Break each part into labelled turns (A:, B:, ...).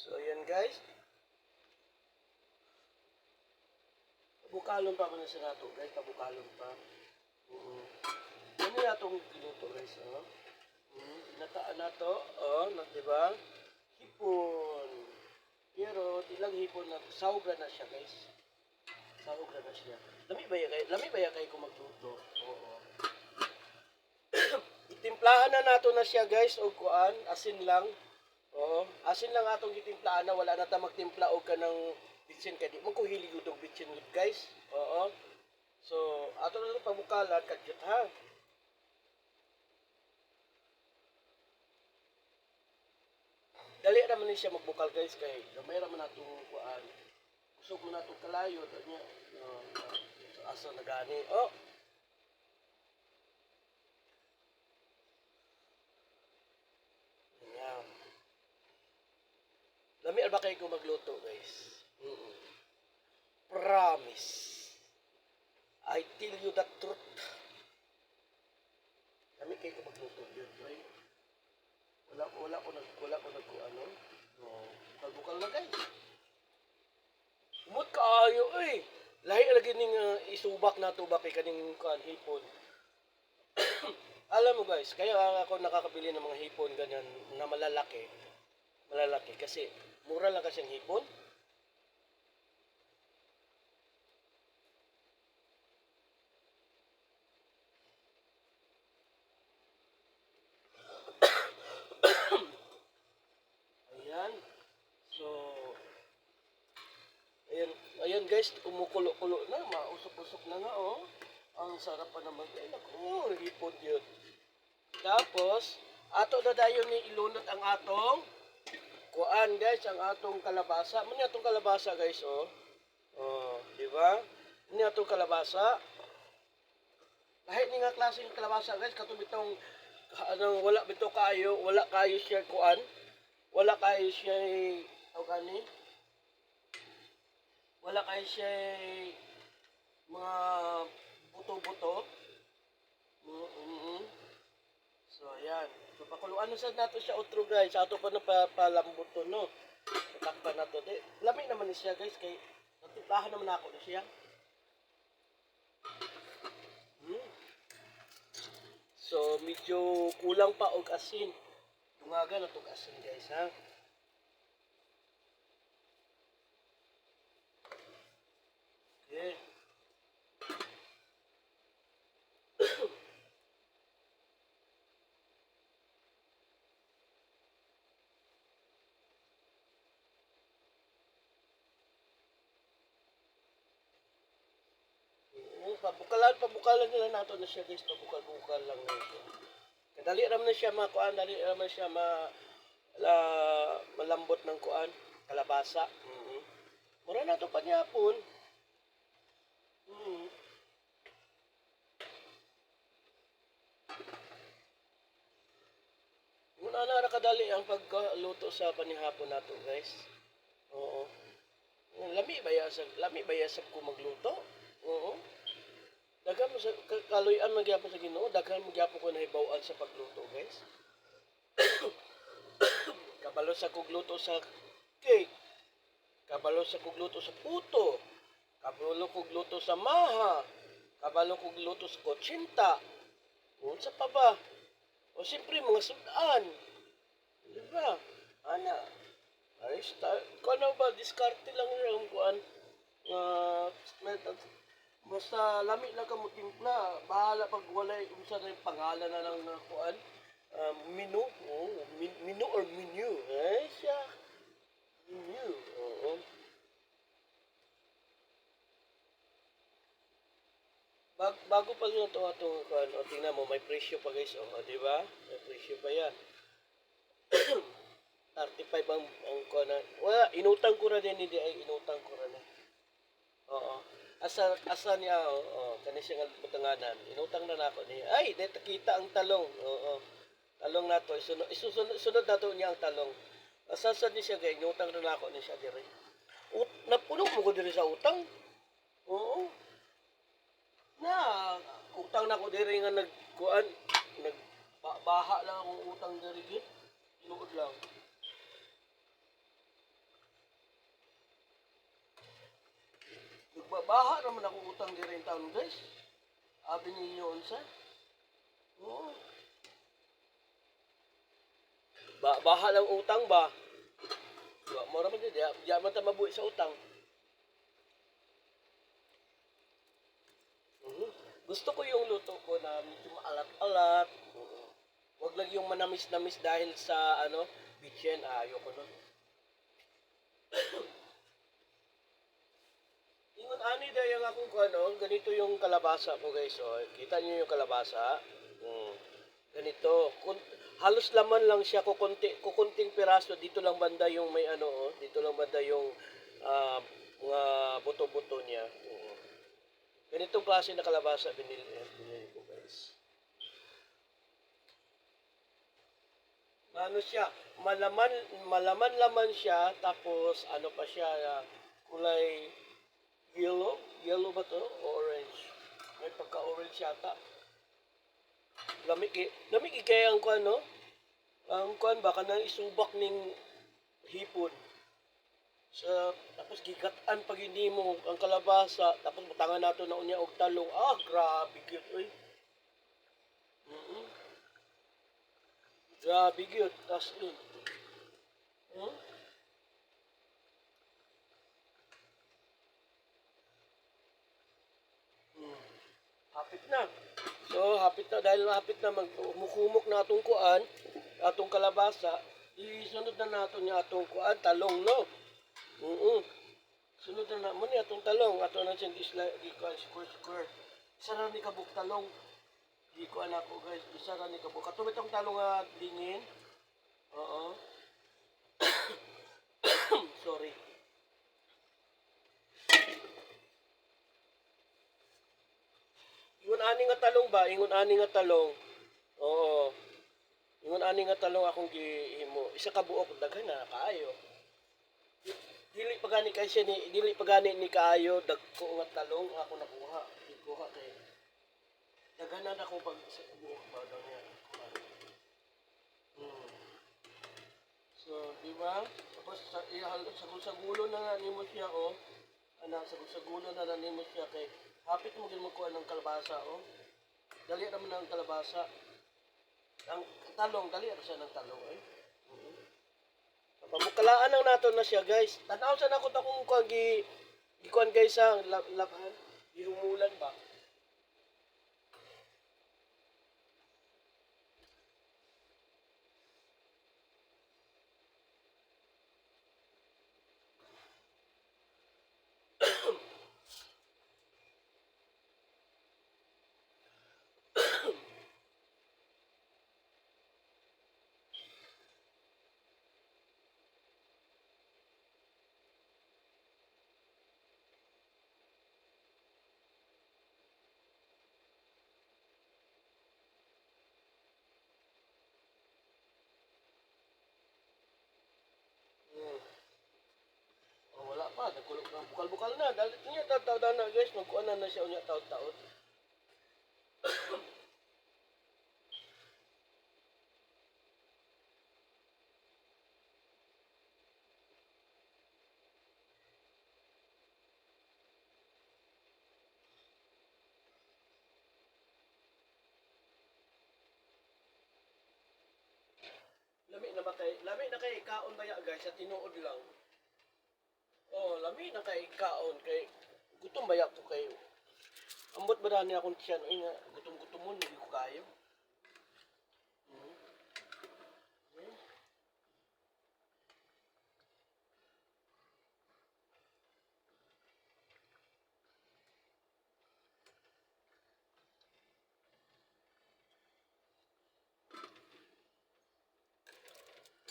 A: So, ayan guys. Bukalon pa man sa nato guys. Pabukalon pa. Ano na itong kinuto guys. Oh? Nataan na to. Oh, diba? Hipon. Pero, ilang hipon na. Sawag na siya guys. Sawag na siya. Lami ba ya kay kung magluto? Oo. Itimplahan na nato na siya guys. O kuan. Asin lang. Oo. Asin lang atong gitimplahan na. Wala na ta magtimpla o ka ng bitsin kaya di mo ko hilig utong bitsin guys. Oo. So, ato na lang pabukalan kadyot ha. Dali naman ni siya magbukal guys kay gamay raman natong kuan. Usog mo natong kalayo nya. So, asa na gani. Oh. Yan. Lami ba kayo kung magluto guys? Promise. I tell you the truth. Lami kayo kung magluto yun, right? Wala ko nag ano. No, bukal na guys. Umot kaayo eh. Lahi lagi ning isubak na to ba kay kaning kan hipon. Alam mo guys, kaya ako nakakabili ng mga hipon ganyan na malalaki. Malalaki kasi mura lang kasi ang hipon. Ayan. So, ayan guys, kumukulo-kulo na, mausok-usok na nga oh. Ang sarap pa naman kayo. Naku, hipon yun. Tapos, ato na dayon ni ilunot ang atong kuan guys, ang atong kalabasa. Muna atong kalabasa guys oh. Oh, di ba? Muna atong kalabasa. Kahit ni nga klaseng kalabasa guys, katong bitong wala kayo siya kuan. Wala kayo siya gani. Wala kayo siya mga buto-buto. So, ayan. So, pakuluan na sa nato siya outro guys. Ato pa na palambot to, no? Patakpan na to. Lamig naman ni siya guys. Kay, natiplahan naman ako na siya. So, medyo kulang pa og asin. Dungaga na to asin guys, ha? Okay. Pabukalan nila nato na siya guys. Pabukal-bukal lang na ito. Dali raman na siya makuan, dali raman siya malambot ng kuan, kalabasa. Mura na to panyapon. Muna na nakadali ang pagluto sa panihapon nato guys. Oo. Lami ba sa ko magluto? Oo. Daghan mo sa kaloy-an magyapon sa Ginoo, daghan mo gyapon ko nahibaw-an sa pagluto guys. Kabalo sa kugluto sa cake. Kabalo sa kugluto sa puto. Kabalo kugluto sa maha. Kabalo kugluto sa kotsinta. Unsa pa ba? O siyempre mga sudan. Di ba? Ana. Ay, kano ba? Diskarte lang yung kuan. Basta lami lang ka mo timpla. Bahala pag walay unsa na yung pangalan na lang na kuan. Menu. Oh, menu or menu. Ay, siya. Menu. Oo. Bago pa yun ito atong kuan. O, tingnan mo, may presyo pa guys. O, di ba? May presyo pa yan. 35 ang kuan na. Wala, inutang ko na din. Hindi ay inutang ko na. Oo. Asa niya, kani siya nga butanganan. Inutang na nako niya. Ay, dito kita ang talong. Oo. Talong nato, sunod nato niya ang talong. Asasad ni siya gay, inutang na nako ni siya dire. Napuno mo ko dire sa utang. Oo. Na, utang na ko dire nga nagkuan, nagbaha lang akong utang dire gid. Inuod lang. Baha naman ako utang di rin taon guys. Abi ninyo unsa? Oo. Baha lang utang ba? Mura man di man ta mabuhi sa utang. Mhm. Gusto ko yung luto ko na medyo maalat-alat. Huwag lang yung manamis-namis dahil sa ano, bitchen. Ayoko nun. Ingon ani dahil ang akong ano, ganito yung kalabasa ko guys. Oh. Kita niyo yung kalabasa? Hmm. Ganito. Halos laman lang siya, kukunting piraso. Dito lang banda yung may ano, oh. Dito lang banda yung mga buto-buto niya. Ganitong klase na kalabasa binili ko guys. Ano siya, malaman-laman siya, tapos ano pa siya, kulay yellow ba to? O orange? May pagka-orange yata. Lamig kaya ang kuan no? Ang kuan ba kanang isubak ning hipon. Tapos gigatan pag hindi mo ang kalabasa, tapos butangan nato na unya og talong. Grabe gyud oy. Mm. Grabe gyud. Tas yun. Hmm? Hmm. Hapit na. So, hapit na dahil hapit na magmukumok na atong kuan, atong kalabasa, isunod na nato ni atong kuan talong no. Sunod na mo ni atong talong, ato na siyang di kuan square. Isa ra ni kabuk talong. Di ko anak ko guys, isa ra ni kabuk. Katong itong talong nga dingin. Oo. Sorry. Ingon ani nga talong ba? Ingon ani nga talong. Oo. Ingon ani nga talong akong gihimo. Isa ka buok daghan na kaayo. Dili pagani ni kaayo dagko nga talong ako nakuha. Kuha kay daghan na ako pag sa buok ba daw niya. Hmm. So, di ba? Tapos sa gulo na nga nimo siya oh. Sa gulo na nimo siya kay hapit mo gyud magkuha ng kalabasa oh. Dali naman ang kalabasa. Ang talong dali ra siya ng talong eh. Pamukalaan lang nato na siya guys. Tanaw sa nako ta kung gikuan guys sa laban. Gihumulan ba? Hmm. Oh, wala pa, nagkulog na bukal-bukal na. Dali niya taw na guys, magkuan na siya unya taw-taon. Lami na kay kaon ba ya guys sa tinuod lang. Oh, lami na kay kaon kay gutom ba ya ko kay ambot ba dani akong tiyan ay nga gutom-gutom mo hindi ko kayo. Hmm. Hmm.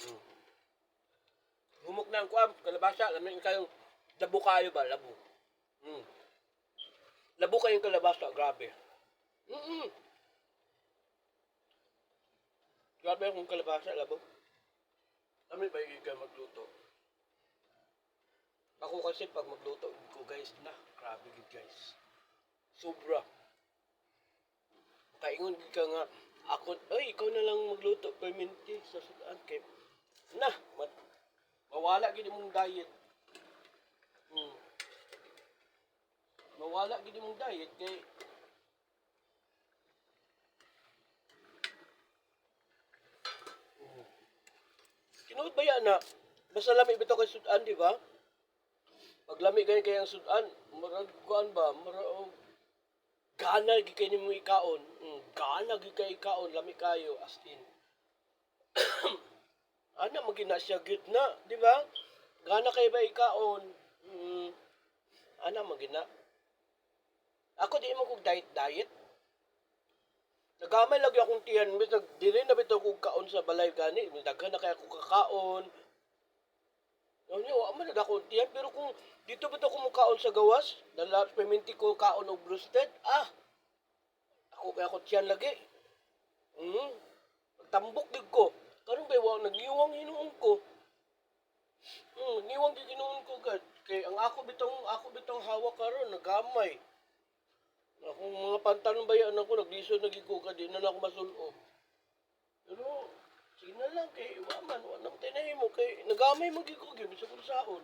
A: Hmm. Humok na ang kuam, kalabasa, lami kayong labo kayo ba, labo. Hmm. Labo kayong kalabasa, grabe. Mm. Grabe akong kalabasa, labo. Kami ba yung kayo magluto? Ako kasi pag magluto ko guys na, grabe gid guys. Sobra. Kaingon ka nga, ako, ay, ikaw na lang magluto, perminti, sa sudan, kay, na, mawala gid mong diet. Hmm. Mawala gid imong diet kay tinuod ba yan na basta lami bitaw kay sudan, di ba? Pag lami kay ang sudan, murag kuan ba? Murag gana gid kay nimo ikaon. Gana gid kay ikaon lami kayo as in. Ana magina siya gid na, di ba? Gana kay ba ikaon? Ana magina. Ako di mo kog diet. Nagamay lagi akong tiyan, dili na bitaw kog kaon sa balay gani, daghan na kay ako kakaon. Ano, wa man akong tiyan, pero kung dito bitaw ko mo kaon sa gawas, dala perminti ko kaon og roasted, ako kay ako tiyan lagi. Tambok gid ko. Karon bay wa nagiwang hinuon ko. Niwang gid hinuon ko kay ang ako bitong hawak karon nagamay. Akong mga pantalon bayan ako, naglisod nagikuka, di na ako masulob. Pero, sige na lang, kay waman, wanang tinahimo, kay nagamay magikuka, bisa ko saon.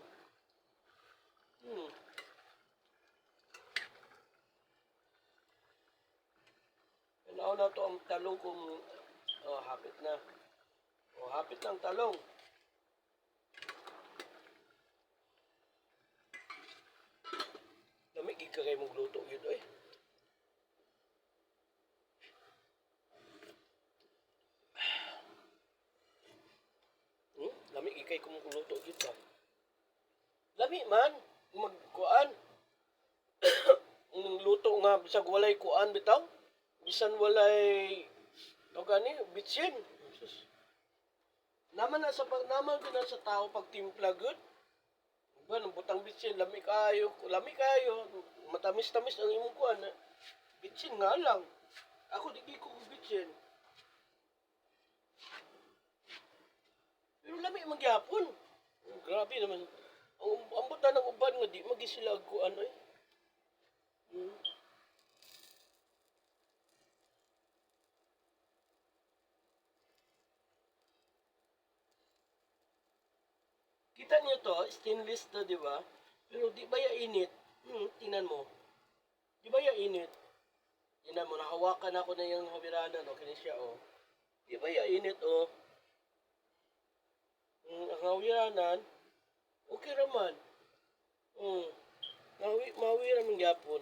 A: Kailangan na to ang talong kung, hapit na. Hapit na ang talong. Lamig, ikagay mong luto yun, eh. Lami ikay kumukuluto kita. Lami man magkuan. Ang luto nga bisag walay kuan bitaw. Bisan walay gani bitsin. Naman na sa naman gina sa tao pag timpla good. Ba nang butang bitsin lami kayo, matamis-tamis ang imong kuan. Bitsin nga lang. Ako di ko bitsin. Pero lami magyapon. Grabe naman. Ang buta ng uban nga di magi sila kuan eh. Kita niyo to, stainless to, di ba? Pero di ba ya init? Tingnan mo. Di ba ya init? Tingnan mo, nahawakan ako na yung hawiranan, no? Kini siya, oh. Di ba ya init, oh? Ang hawiranan, okay raman. Mawi raman yapon.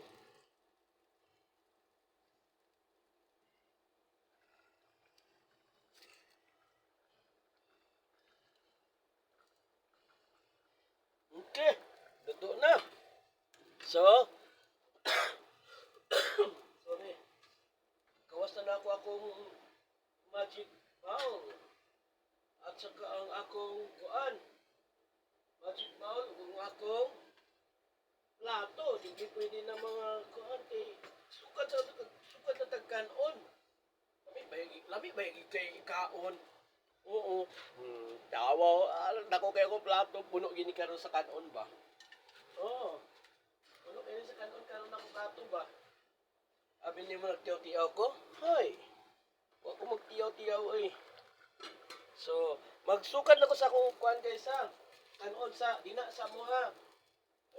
A: Okay, luto na. So, sorry. Kawasan na ako akong magic bowl. At saka ang akong kuan. Magic bowl, ang akong plato. Hindi pwede na mga kuan kay sukat na tagkanon. Lami ba yung kay kaon? Oo. Tawa, dako kay ko plato, puno gini karon sa kanon ba? Oo. Puno gini sa kanon karon ako plato ba? Abi ni mo nagtiyaw-tiyaw ko? Hoy. Wa ko magtiyaw-tiyaw eh. So, magsukat na ko sa akong kuan guys ha. Kanon sa dina sa mo ha.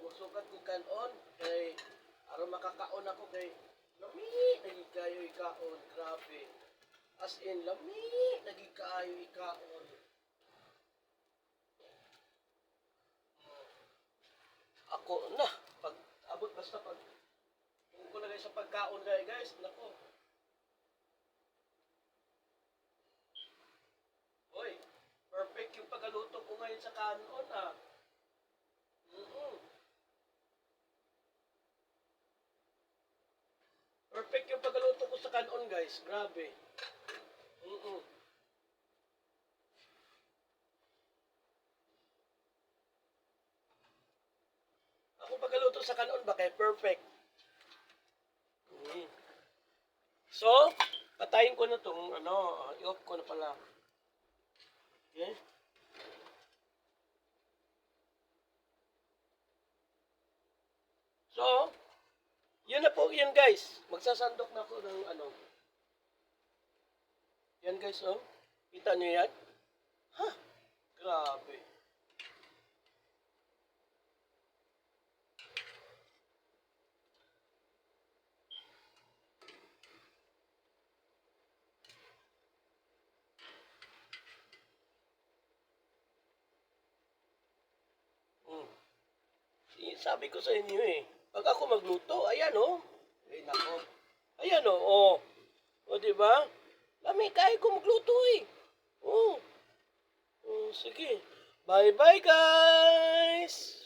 A: Magsukat ko kanon kay aron makakaon ako kay lami naging kayo ikaon, grabe. As in lami naging kayo ikaon. Ako na pag abot basta pag kung ko na sa pagkaon guys, nako. Hoy, perfect yung pagkaluto ko ngayon sa kanon ah. Perfect yung pagkaluto ko sa kanon guys, grabe. Ako pagkaluto sa kanon ba kay perfect. So, patayin ko na tong i-off ko na pala. Okay? So, yun na po yan guys. Magsasandok na ako ng Yan guys, oh. Kita nyo yan? Ha? Grabe. sabi ko sa inyo eh. Pag ako magluto, ayan oh.
B: Ay, nako.
A: Ayan oh. O, di ba? Lami, kaya ko magluto eh. Oh. Oh, sige. Bye-bye, guys!